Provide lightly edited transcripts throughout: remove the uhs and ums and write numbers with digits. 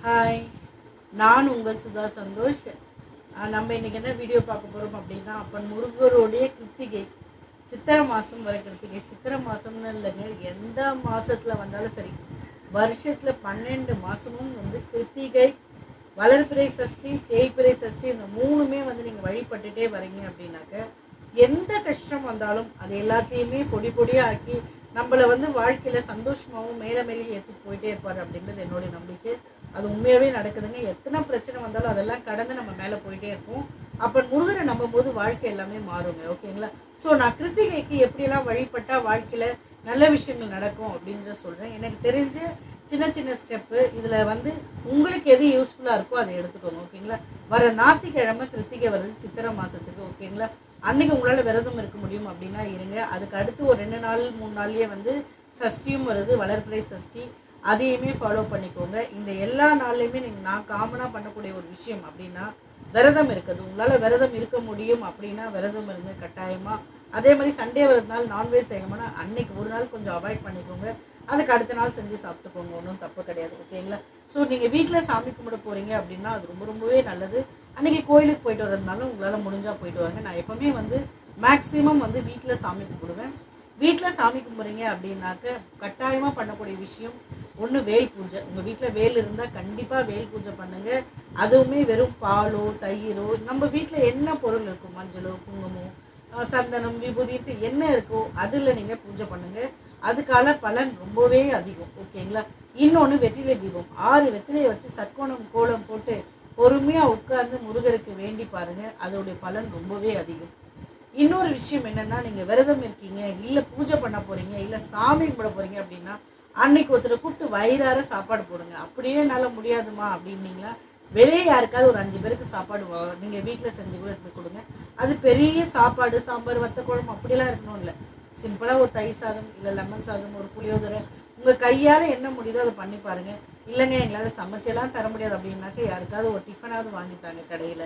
Hi, நான் உங்கள் சுதா சந்தோஷ். நம்ம இன்றைக்கி என்ன வீடியோ பார்க்க போகிறோம் அப்படின்னா, அப்பன் முருகருடைய கிருத்திகை, சித்திரை மாதம் வர கிருத்திகை. சித்திரை மாதம்னு இல்லைங்க, எந்த மாதத்தில் வந்தாலும் சரி, வருஷத்தில் 12 மாதமும் கிருத்திகை, வளர்பிறை சஷ்டி, தேய்பிறை சஷ்டி, இந்த மூணுமே நீங்கள் வழிபட்டுட்டே வரீங்க அப்படின்னாக்க எந்த கஷ்டம் வந்தாலும் அது எல்லாத்தையுமே பொடி பொடியாக ஆக்கி நம்மளை வாழ்க்கையில் சந்தோஷமாகவும் மேலே மேலே ஏற்றிட்டு போயிட்டே இருப்பார் அப்படின்றது என்னுடைய நம்பிக்கை. அது உண்மையாகவே நடக்குதுங்க. எத்தனை பிரச்சனை வந்தாலும் அதெல்லாம் கடந்து நம்ம மேலே போயிட்டே இருப்போம். அப்போ முருகரை நம்பும்போது வாழ்க்கை எல்லாமே மாறுங்க. ஓகேங்களா? ஸோ நான் கிருத்திகைக்கு எப்படியெல்லாம் வழிபட்டால் வாழ்க்கையில் நல்ல விஷயங்கள் நடக்கும் அப்படின்ற சொல்கிறேன். எனக்கு தெரிஞ்ச சின்ன சின்ன ஸ்டெப்பு இதில் உங்களுக்கு எது யூஸ்ஃபுல்லாக இருக்கோ அதை எடுத்துக்கோங்க. ஓகேங்களா? வர ஞாயிற்றுக்கிழமை கிருத்திகை வருது சித்திரை மாதத்துக்கு. ஓகேங்களா? அன்றைக்கி உங்களால் விரதம் இருக்க முடியும் அப்படின்னா இருங்க. அதுக்கு அடுத்து ஒரு 2 நாள் 3 நாள்லேயே சஷ்டியும் வருது, வளர்பிறை சஷ்டி, அதையுமே ஃபாலோ பண்ணிக்கோங்க. இந்த எல்லா நாள்லையுமே நான் காமனாக பண்ணக்கூடிய ஒரு விஷயம் அப்படின்னா விரதம் இருக்குது. உங்களால் விரதம் இருக்க முடியும் அப்படின்னா விரதம் இருங்க கட்டாயமாக. அதே மாதிரி சண்டே வரதுனால நான்வெஜ் செய்யணும்னா அன்னைக்கு ஒரு நாள் கொஞ்சம் அவாய்ட் பண்ணிக்கோங்க. அதுக்கு அடுத்த நாள் செஞ்சு சாப்பிட்டுக்கோங்க, ஒன்றும் தப்பு கிடையாது. ஓகேங்களா? ஸோ நீங்கள் வீட்டில் சாமி கும்பிட போகிறீங்க அப்படின்னா அது ரொம்பவே நல்லது. அன்றைக்கி கோயிலுக்கு போயிட்டு வரதுனால உங்களால் முடிஞ்சால் போயிட்டு வாங்க. நான் எப்போவுமே மேக்ஸிமம் வீட்டில் சாமி கும்பிடுவேன். வீட்டில் சாமி கும்பிட்றீங்க அப்படின்னாக்க கட்டாயமாக பண்ணக்கூடிய விஷயம் ஒன்று வேல் பூஜை. உங்கள் வீட்டில் வேல் இருந்தால் கண்டிப்பாக வேல் பூஜை பண்ணுங்கள். அதுவுமே வெறும் பாலோ தயிரோ, நம்ம வீட்டில் என்ன பொருள் இருக்கும், மஞ்சளோ குங்குமோ சந்தனம் விபூதிட்டு என்ன இருக்கோ அதில் நீங்கள் பூஜை பண்ணுங்கள். அதுக்கான பலன் ரொம்பவே அதிகம். ஓகேங்களா? இன்னொன்று வெற்றிலை தீபம், 6 வெற்றிலையை வச்சு சர்க்கோணம் கோலம் போட்டு பொறுமையாக உட்கார்ந்து முருகருக்கு வேண்டி பாருங்கள். அதோடைய பலன் ரொம்பவே அதிகம். இன்னொரு விஷயம் என்னென்னா, நீங்கள் விரதம் இருக்கீங்க, இல்லை பூஜை பண்ண போகிறீங்க, இல்லை சாமி கும்பிட போகிறீங்க அப்படின்னா அன்னைக்கு ஒருத்தரை கூப்பிட்டு வயிறார சாப்பாடு போடுங்க. அப்படியே என்னால் முடியாதுமா அப்படின்னீங்களா, வெளியே யாருக்காவது ஒரு 5 பேருக்கு சாப்பாடு நீங்கள் வீட்டில் செஞ்சு கூட எடுத்து கொடுங்க. அது பெரிய சாப்பாடு, சாம்பார், வத்த குழம்பு அப்படிலாம் இருக்கணும் இல்லை. சிம்பிளாக ஒரு தயிர் சாதம், இல்லை லெமன் சாதம், ஒரு புளியோதரை, உங்கள் கையால் என்ன முடியுதோ அதை பண்ணி பாருங்கள். இல்லைங்க எங்களால் சமைச்செல்லாம் தர முடியாது அப்படின்னாக்க யாருக்காவது ஒரு டிஃபனாவது வாங்கித்தாங்க கடையில்.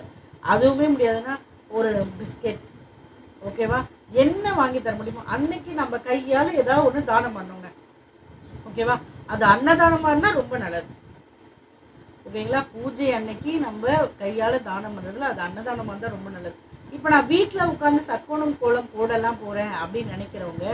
அதுவுமே முடியாதுன்னா ஒரு பிஸ்கெட், ஓகேவா, என்ன வாங்கி தர முடியுமோ அன்னைக்கு நம்ம கையால் ஏதாவது ஒன்று தானம் பண்ணுங்க. ஓகேவா? அது அன்னதானமாக இருந்தால் ரொம்ப நல்லது. ஓகேங்களா? பூஜை அன்னைக்கு நம்ம கையால் தானம் பண்ணுறதுல அது அன்னதானமாக இருந்தால் ரொம்ப நல்லது. இப்போ நான் வீட்டில் உட்காந்து சர்க்கோணம் கோலம் போடலாம் போகிறேன் அப்படின்னு நினைக்கிறவங்க,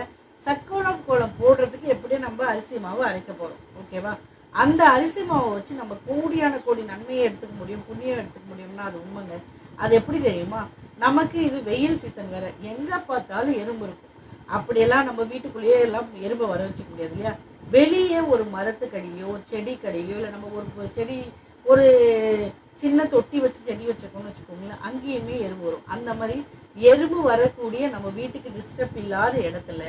சர்க்கோணம் கோலம் போடுறதுக்கு எப்படியும் நம்ம அரிசி மாவு அரைக்க போகிறோம். ஓகேவா? அந்த அரிசி மாவை வச்சு நம்ம கோடியான கோடி நன்மையை எடுத்துக்க முடியும், புண்ணியம் எடுத்துக்க முடியும்னா அது உண்மைங்க. அது எப்படி தெரியுமா? நமக்கு இது வெயில் சீசன் வேறு, எங்கே பார்த்தாலும் எறும்பு இருக்கும். அப்படியெல்லாம் நம்ம வீட்டுக்குள்ளேயே எல்லாம் எறும்பை வர வச்சுக்க முடியாது இல்லையா? வெளியே ஒரு மரத்துக்கடியோ ஒரு செடி கடியோ, இல்லை நம்ம ஒரு செடி ஒரு சின்ன தொட்டி வச்சு செடி வச்சுக்கோன்னு வச்சுக்கோங்களேன், அங்கேயுமே எறும்பு வரும். அந்த மாதிரி எறும்பு வரக்கூடிய நம்ம வீட்டுக்கு டிஸ்டர்ப் இல்லாத இடத்துல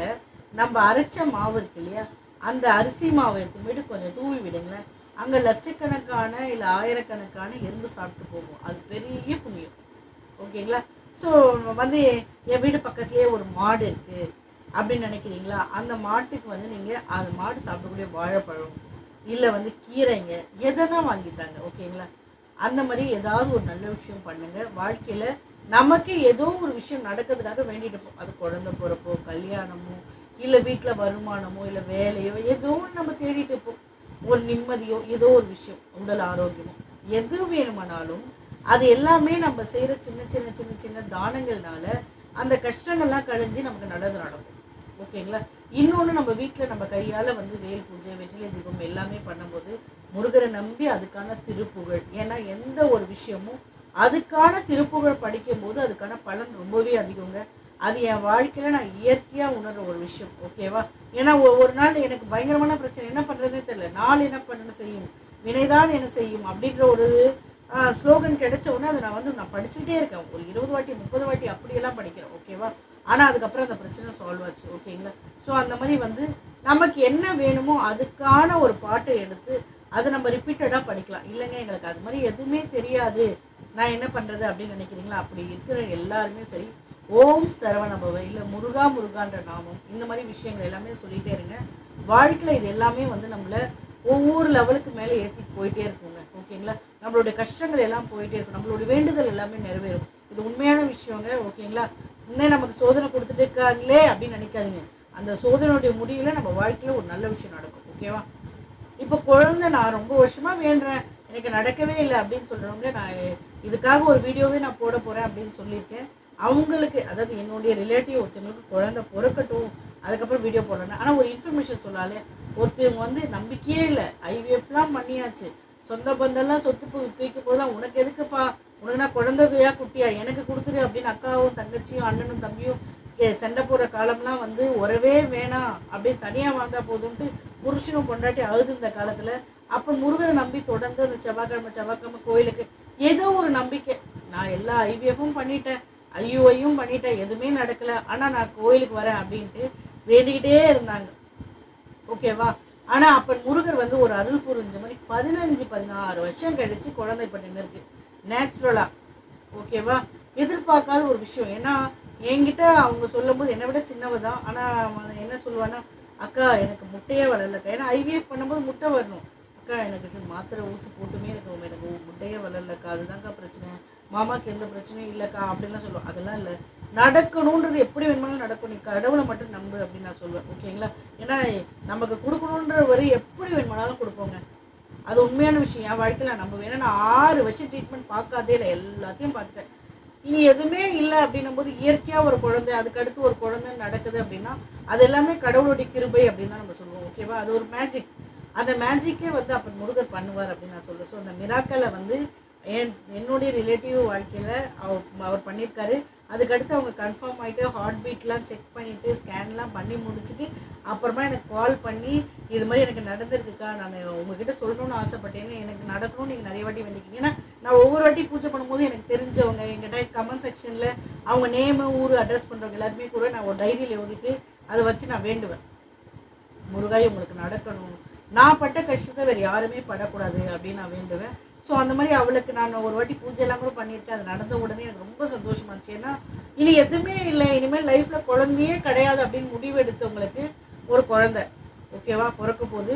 நம்ம அரைச்ச மாவு இருக்கு இல்லையா, அந்த அரிசி மாவை எடுத்து போய்ட்டு கொஞ்சம் தூவி விடுங்களேன். அங்கே லட்சக்கணக்கான இல்லை ஆயிரக்கணக்கான எறும்பு சாப்பிட்டு போகும். அது பெரிய புண்ணியம். ஓகேங்களா? ஸோ என் வீடு பக்கத்துலேயே ஒரு மாடு இருக்குது அப்படின்னு நினைக்கிறீங்களா, அந்த மாட்டுக்கு நீங்கள் அந்த மாடு சாப்பிடக்கூடிய வாழைப்பழம், இல்லை கீரைங்க எதனா வாங்கித்தாங்க. ஓகேங்களா? அந்த மாதிரி ஏதாவது ஒரு நல்ல விஷயம் பண்ணுங்கள். வாழ்க்கையில் நமக்கு ஏதோ ஒரு விஷயம் நடக்கிறதுக்காக வேண்டிட்டு இருப்போம். அது குழந்தை பிறப்போ, கல்யாணமோ, இல்லை வீட்டில் வருமானமோ, இல்லை வேலையோ, ஏதோ நம்ம தேடிட்டு இருப்போம். ஒரு நிம்மதியோ, ஏதோ ஒரு விஷயம், உடல் ஆரோக்கியமோ, எது வேணுமானாலும் அது எல்லாமே நம்ம செய்கிற சின்ன சின்ன சின்ன சின்ன தானங்கள்னால அந்த கஷ்டங்கள்லாம் கழிஞ்சு நமக்கு நல்லது நடக்கும். ஓகேங்களா? இன்னொன்று, நம்ம வீட்டில் நம்ம கையால் வேல் பூஜை, வெற்றிலை தீபம் எல்லாமே பண்ணும்போது முருகரை நம்பி அதுக்கான திருப்புகழ், ஏன்னா எந்த ஒரு விஷயமும் அதுக்கான திருப்புகழ் படிக்கும்போது அதுக்கான பலன் ரொம்பவே அதிகங்க. அது என் வாழ்க்கையில் நான் இயற்கையாக உணர்கிற ஒரு விஷயம். ஓகேவா? ஏன்னா ஒரு நாள் எனக்கு பயங்கரமான பிரச்சனை, என்ன பண்ணுறதுனே தெரியல. நாள் என்ன பண்ணணும் செய்யும், வினைதான் என்ன செய்யும் அப்படின்ற ஒரு ஸ்லோகன் கிடைச்ச உடனே அதை நான் படிச்சுக்கிட்டே இருக்கேன். ஒரு 20 வாட்டி 30 வாட்டி அப்படியெல்லாம் படிக்கிறேன். ஓகேவா? ஆனால் அதுக்கப்புறம் அந்த பிரச்சனை சால்வ் ஆச்சு. ஓகேங்களா? ஸோ அந்த மாதிரி நமக்கு என்ன வேணுமோ அதுக்கான ஒரு பாட்டை எடுத்து அதை நம்ம ரிப்பீட்டடாக படிக்கலாம். இல்லைங்க எங்களுக்கு அது மாதிரி எதுவுமே தெரியாது, நான் என்ன பண்ணுறது அப்படின்னு நினைக்கிறீங்களா, அப்படி இருக்கிற எல்லாருமே சரி, ஓம் சரவணபவ, இல்லை முருகா முருகான்ற நாமம், இந்த மாதிரி விஷயங்கள் எல்லாமே சொல்லிகிட்டே இருங்க. வாழ்க்கையில் இது எல்லாமே நம்மளை ஒவ்வொரு லெவலுக்கு மேலே ஏற்றிட்டு போயிட்டே இருக்குங்க. ஓகேங்களா? நம்மளுடைய கஷ்டங்கள் எல்லாம் போயிட்டே இருக்கும், நம்மளுடைய வேண்டுதல் எல்லாமே நிறைவேறும். இது உண்மையான விஷயங்க. ஓகேங்களா? இன்னும் நமக்கு சோதனை கொடுத்துட்டு இருக்காங்களே அப்படின்னு நினைக்காதீங்க. அந்த சோதனையுடைய முடிவில் நம்ம வாழ்க்கையில் ஒரு நல்ல விஷயம் நடக்கும். ஓகேவா? இப்போ குழந்தை நான் ரொம்ப வருஷமாக வேண்டுறேன், எனக்கு நடக்கவே இல்லை அப்படின்னு சொல்கிறவங்க நான் இதுக்காக ஒரு வீடியோவே நான் போட போகிறேன் அப்படின்னு சொல்லியிருக்கேன். அவங்களுக்கு அதாவது என்னுடைய ரிலேட்டிவ் ஒருத்தவங்களுக்கு குழந்தை பிறக்கட்டும் அதுக்கப்புறம் வீடியோ போடணும். ஆனால் ஒரு இன்ஃபர்மேஷன் சொல்லாலே ஒருத்தவங்க வந்து நம்பிக்கையே இல்லை, ஐவிஎஃப்லாம் பண்ணியாச்சு, சொந்த பந்தெல்லாம் சொத்து பிரிக்கும் போதுலாம் உனக்கு எதுக்குப்பா, உனக்கு நான் குழந்தையா குட்டியா எனக்கு கொடுத்துரு அப்படின்னு அக்காவும் தங்கச்சியும் அண்ணனும் தம்பியும் சண்டை போடுற காலம்லாம் வந்து உறவே வேணாம் அப்படின்னு தனியாக வாழ்ந்தா போதும்ட்டு புருஷனும் பொண்டாட்டி அழுது இந்த காலத்தில். அப்போ முருகரை நம்பி தொடர்ந்து அந்த செவ்வாய்க்கிழமை கோயிலுக்கு ஏதோ ஒரு நம்பிக்கை, நான் எல்லா ஐவிஎஃப்பும் பண்ணிட்டேன், ஐயுஐயும் பண்ணிட்டேன், எதுவுமே நடக்கலை, ஆனால் நான் கோயிலுக்கு வரேன் அப்படின்ட்டு வேண்டிக்கிட்டே இருந்தாங்க. ஓகேவா? ஆனால் அப்போ முருகர் வந்து ஒரு அருள் புரிஞ்ச மாதிரி 15-16 வருஷம் கழிச்சு குழந்தை பட்டு இருக்கு நேச்சுரலாக. ஓகேவா? எதிர்பார்க்காத ஒரு விஷயம். ஏன்னா என்கிட்ட அவங்க சொல்லும் போது என்னை விட சின்னவ தான். ஆனால் என்ன சொல்லுவான்னா, அக்கா எனக்கு முட்டையே வளரலக்கா. ஏன்னா ஐவிஎஃப் பண்ணும்போது முட்டை வரணும். அக்கா எனக்கு மாத்திரை ஊசி போட்டுமே எனக்கு முட்டையே வளரலக்கா, அதுதான்க்கா பிரச்சனை, மாமாவுக்கு எந்த பிரச்சனையும் இல்லைக்கா அப்படின்லாம் சொல்லுவோம். அதெல்லாம் இல்லை, நடக்கணுன்றது எப்படி வேணுமாலும் நடக்கும், நீ கடவுளை மட்டும் நம்பு அப்படின்னு நான் சொல்லுவேன். ஓகேங்களா? ஏன்னா நமக்கு கொடுக்கணுன்ற வரை எப்படி வேணுமானாலும் கொடுப்போங்க, அது உண்மையான விஷயம். என் வாழ்க்கையில் நான் நம்புவேன். ஏன்னா நான் 6 வருஷம் ட்ரீட்மெண்ட் பார்க்காதே இல்லை, எல்லாத்தையும் பார்த்துட்டேன். இனி எதுவுமே இல்லை அப்படின்னும் போது இயற்கையாக ஒரு குழந்தை அதுக்கடுத்து ஒரு குழந்தை நடக்குது அப்படின்னா அது எல்லாமே கடவுளுடைய கிருபை அப்படின்னு தான் நம்ம சொல்லுவோம். ஓகேவா? அது ஒரு மேஜிக். அந்த மேஜிக்கே வந்து அப்போ முருகர் பண்ணுவார் அப்படின்னு நான் சொல்லுவேன். ஸோ அந்த மிராக்கலை வந்து என்னுடைய ரிலேட்டிவ் வாழ்க்கையில் அவர் பண்ணியிருக்காரு. அதுக்கடுத்து அவங்க கன்ஃபார்ம் ஆகிட்டு ஹார்ட் பீட்லாம் செக் பண்ணிவிட்டு ஸ்கேன்லாம் பண்ணி முடிச்சுட்டு அப்புறமா எனக்கு கால் பண்ணி இது மாதிரி எனக்கு நடந்திருக்குக்கா, நான் உங்ககிட்ட சொல்லணும்னு ஆசைப்பட்டேன்னு, எனக்கு நடக்கணும்னு நீங்கள் நிறைய வாட்டி வேண்டிக்கிங்க. ஏன்னா நான் ஒவ்வொரு வாட்டி பூஜை பண்ணும்போது எனக்கு தெரிஞ்சவங்க எங்கிட்ட கமெண்ட் செக்ஷனில் அவங்க நேமு ஊர் அட்ரஸ் பண்ணுறவங்க எல்லாருமே கூட நான் ஒரு டைரியில் எழுதிட்டு அதை வச்சு நான் வேண்டுவேன், முருகாய் உங்களுக்கு நடக்கணும், நான் பட்ட கஷ்டத்தை வேறு யாருமே படக்கூடாது அப்படின்னு நான் வேண்டுவேன். ஸோ அந்த மாதிரி அவளுக்கு நான் ஒரு வாட்டி பூஜையெல்லாம் கூட பண்ணியிருக்கேன். அது நடந்த உடனே எனக்கு ரொம்ப சந்தோஷமா இருந்துச்சு. ஏன்னா இனி எதுவுமே இல்லை, இனிமேல் லைஃப்பில் குழந்தையே கிடையாது அப்படின்னு முடிவு எடுத்தவங்களுக்கு ஒரு குழந்தை ஓகேவா பிறக்க போது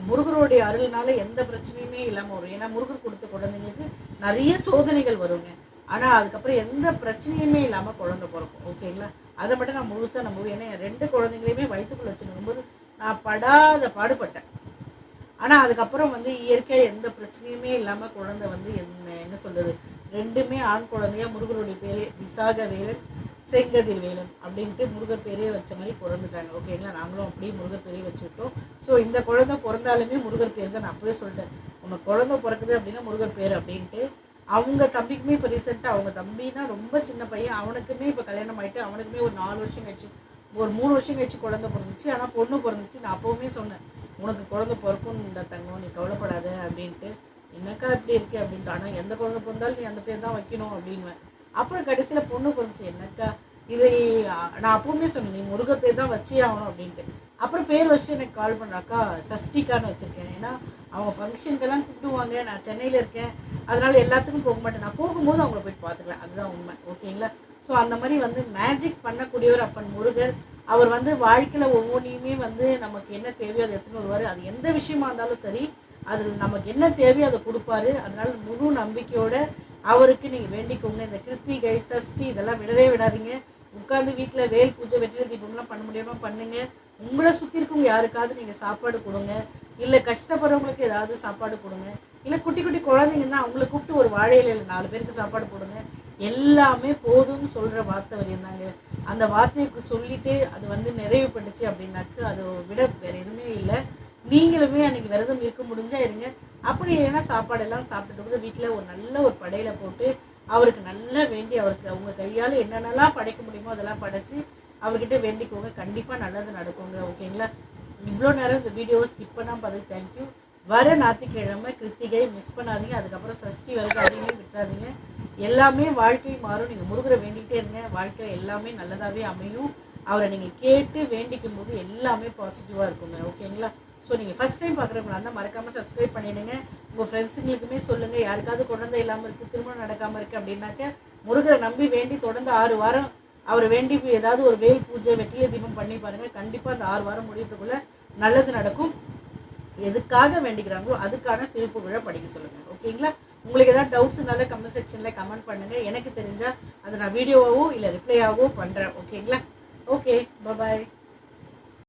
முருகருடைய அருள்னால எந்த பிரச்சனையுமே இல்லாமல் வரும். ஏன்னா முருகர் கொடுத்த குழந்தைங்களுக்கு நிறைய சோதனைகள் வருங்க, ஆனால் அதுக்கப்புறம் எந்த பிரச்சனையுமே இல்லாமல் குழந்தை பிறக்கும். ஓகேங்களா? அதை மட்டும் நான் முழுசாக நம்புவேன். ஏன்னா 2 குழந்தைங்களையுமே வயிற்றுக்குள்ள வச்சுருக்கும்போது நான் படாத பாடுபட்டேன். ஆனால் அதுக்கப்புறம் வந்து இயற்கையாக எந்த பிரச்சனையுமே இல்லாமல் குழந்தை வந்து என்ன சொல்கிறது, 2மே ஆண் குழந்தையா முருகருடைய பேரே விசாக வேலன் செங்கதிர் வேலன் அப்படின்ட்டு முருகர் பேரே வச்ச மாதிரி பிறந்துட்டாங்க. ஓகேங்களா? நாங்களும் அப்படியே முருகர் பேரே வச்சுக்கிட்டோம். ஸோ இந்த குழந்தை பிறந்தாலுமே முருகர் பேர் தான். நான் அப்பவே சொல்லிட்டேன், உனக்கு குழந்தை பிறக்குது அப்படின்னா முருகர் பேர் அப்படின்ட்டு. அவங்க தம்பிக்குமே இப்போ ரீசெண்டாக அவங்க தம்பினா ரொம்ப சின்ன பையன், அவனுக்குமே இப்போ கல்யாணம் ஆகிட்டு அவனுக்குமே ஒரு 4 வருஷம் கழிச்சு ஒரு 3 வருஷம் கழிச்சு குழந்தை பிறந்துச்சு. ஆனால் பொண்ணு பிறந்துச்சு. நான் அப்போவுமே சொன்னேன், உனக்கு குழந்தை பிறக்கும்டா தங்கம், நீ கவலைப்படாத அப்படின்ட்டு. என்னக்கா இப்படி இருக்கு அப்படின்ட்டு. ஆனால் எந்த குழந்தை பிறந்தாலும் நீ அந்த பேர் தான் வைக்கணும் அப்படின்வேன். அப்புறம் கடைசியில் பொண்ணு பிறந்துச்சு. என்னக்கா இது நான் அப்பவுமே சொன்னேன், நீ முருகர் பேர் தான் வச்சே ஆகணும் அப்படின்ட்டு. அப்புறம் பேர் வச்சு எனக்கு கால் பண்ணுறாக்கா சஷ்டிக்கான்னு வச்சுருக்கேன். ஏன்னா அவங்க ஃபங்க்ஷனுக்கெல்லாம் கூப்பிடுவாங்க, நான் சென்னையில் இருக்கேன், அதனால் எல்லாத்துக்கும் போக மாட்டேன், நான் போகும்போது அவங்கள போய்ட்டு பார்த்துக்குவேன், அதுதான் உண்மை. ஓகேங்களா? ஸோ அந்த மாதிரி வந்து மேஜிக் பண்ணக்கூடியவர் அப்பன் முருகர். அவர் வந்து வாழ்க்கையில் ஒவ்வொன்றையுமே வந்து நமக்கு என்ன தேவையோ அதை எடுத்துன்னு வருவார். அது எந்த விஷயமா இருந்தாலும் சரி, அதில் நமக்கு என்ன தேவையோ அதை கொடுப்பாரு. அதனால் முழு நம்பிக்கையோட அவருக்கு நீங்கள் வேண்டிக்கோங்க. இந்த கிருத்திகை சஷ்டி இதெல்லாம் விடவே விடாதீங்க. உட்காந்து வீட்டில் வேல் பூஜை வெற்றிலை தீபம்லாம் பண்ண முடியாமல் பண்ணுங்க. உங்களை சுற்றி இருக்கவங்க யாருக்காவது நீங்கள் சாப்பாடு கொடுங்க, இல்லை கஷ்டப்படுறவங்களுக்கு ஏதாவது சாப்பாடு கொடுங்க, இல்லை குட்டி குட்டி குழந்தைங்கன்னா அவங்கள கூப்பிட்டு ஒரு வாழை இலையில் 4 பேருக்கு சாப்பாடு போடுங்க. எல்லாமே போதும்னு சொல்கிற வார்த்தை வரையிருந்தாங்க. அந்த வார்த்தையை சொல்லிட்டு அது வந்து நிறைவுபட்டுச்சு அப்படின்னாக்கு அதை விட வேறு எதுவுமே இல்லை. நீங்களுமே அன்றைக்கி விரதம் இருக்க முடிஞ்சா இருங்க. அப்படி இல்லைன்னா சாப்பாடெல்லாம் சாப்பிட்டுட்டு கூட வீட்டில் ஒரு நல்ல ஒரு படையில போட்டு அவருக்கு நல்லா வேண்டி அவருக்கு அவங்க கையால் என்னென்னலாம் படைக்க முடியுமோ அதெல்லாம் படைச்சி அவர்கிட்ட வேண்டிக்கோங்க. கண்டிப்பாக நல்லது நடக்குங்க. ஓகேங்களா? இவ்வளோ நேரம் இந்த வீடியோவை ஸ்கிப் பண்ணாமல் பார்த்து தேங்க்யூ. வர ஞாயிற்றுக்கிழமை கிருத்திகை மிஸ் பண்ணாதீங்க. அதுக்கப்புறம் சஷ்டி வரைக்கும் அதையுமே விட்டுறாதீங்க. எல்லாமே வாழ்க்கை மாறும். நீங்கள் முருகரை வேண்டிகிட்டே இருங்க, வாழ்க்கையில் எல்லாமே நல்லதாகவே அமையும். அவரை நீங்கள் கேட்டு வேண்டிக்கும் போது எல்லாமே பாசிட்டிவாக இருக்குங்க. ஓகேங்களா? ஸோ நீங்கள் ஃபஸ்ட் டைம் பார்க்குறவங்களா இருந்தால் மறக்காமல் சப்ஸ்கிரைப் பண்ணிவிடுங்க. உங்கள் ஃப்ரெண்ட்ஸுங்களுக்குமே சொல்லுங்கள், யாருக்காவது குழந்தை இல்லாமல் இருக்குது, திருமணம் நடக்காமல் இருக்குது அப்படின்னாக்க முருகரை நம்பி வேண்டி தொடர்ந்து 6 வாரம் அவரை வேண்டி ஏதாவது ஒரு வேல் பூஜை வெற்றிலை தீபம் பண்ணி பாருங்கள். கண்டிப்பாக அந்த 6 வாரம் முடியறதுக்குள்ளே நல்லது நடக்கும். எதுக்காக வேண்டிக்கிறாங்களோ அதுக்கான திருப்பு விழா படிக்க சொல்லுங்கள். ஓகேங்களா? உங்களுக்கு ஏதாவது டவுட்ஸ் இருந்தாலும் கமெண்ட் செக்ஷனில் கமெண்ட் பண்ணுங்கள். எனக்கு தெரிஞ்சால் அதை நான் வீடியோவாகவோ இல்லை ரிப்ளையாகவோ பண்ணுறேன். ஓகேங்களா? ஓகே, பாய்.